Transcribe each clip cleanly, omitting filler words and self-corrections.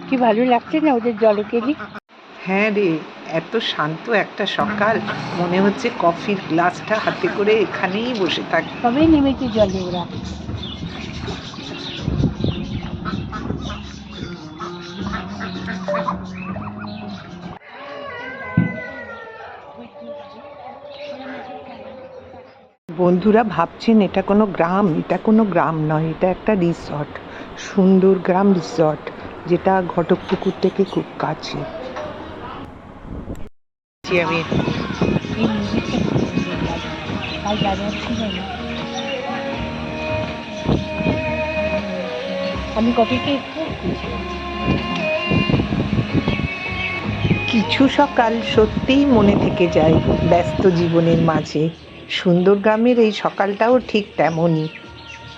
কি ভালো লাগছে না ওদের জলে গেলি? হ্যাঁ রে, এত শান্ত একটা সকাল, মনে হচ্ছে কফির গ্লাসটা হাতে করে এখানেই বসে থাকি। সবেই নেমেছে জলে ওরা। বন্ধুরা ভাবছেন এটা কোনো গ্রাম, এটা কোনো গ্রাম নয়, এটা একটা রিসর্ট, সুন্দর গ্রাম রিসর্ট, যেটা ঘটকপুকুর থেকে খুব কাছে। আমি এই মিউজিকটা খুব সুন্দর লাগে, তাই জানাচ্ছিল না। আমি কফিকে খুব খুশি। কিছু সকাল সত্যিই মনে থেকে যায় ব্যস্ত জীবনের মাঝে। সুন্দর গ্রামের এই সকালটাও ঠিক তেমনই।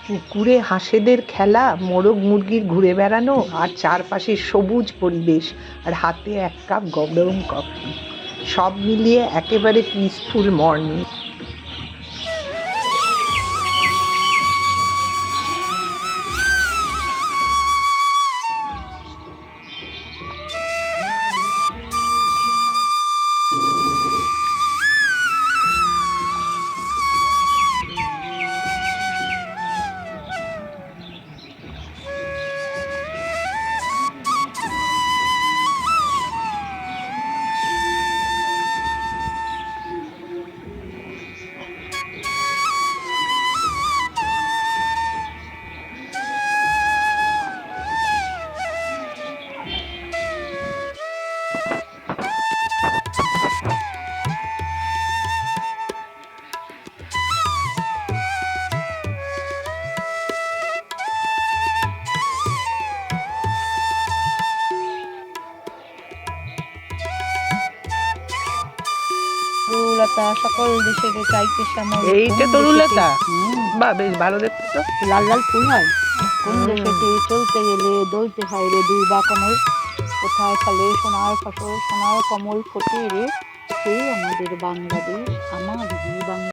পুকুরে হাঁসেদের খেলা, মোরগ মুরগির ঘুরে বেড়ানো, আর চারপাশে সবুজ পরিবেশ, আর হাতে এক কাপ গরম কফি, সব মিলিয়ে একেবারে পিসফুল মর্নিং। তরুলতা সকল দেশের চাইতে শ্যামল। এইটা তরুলতা? বা বেশ ভালো দেখতে তো। লাল লাল ফুল হয়। কোন দেশেতে চলতে গেলে দলতে হয় রে দুই বা কমল, কোথায় ফলে সোনার ফসল সোনার কমল ফোটে রে, সেই আমাদের বাংলাদেশ, আমার বাংলা।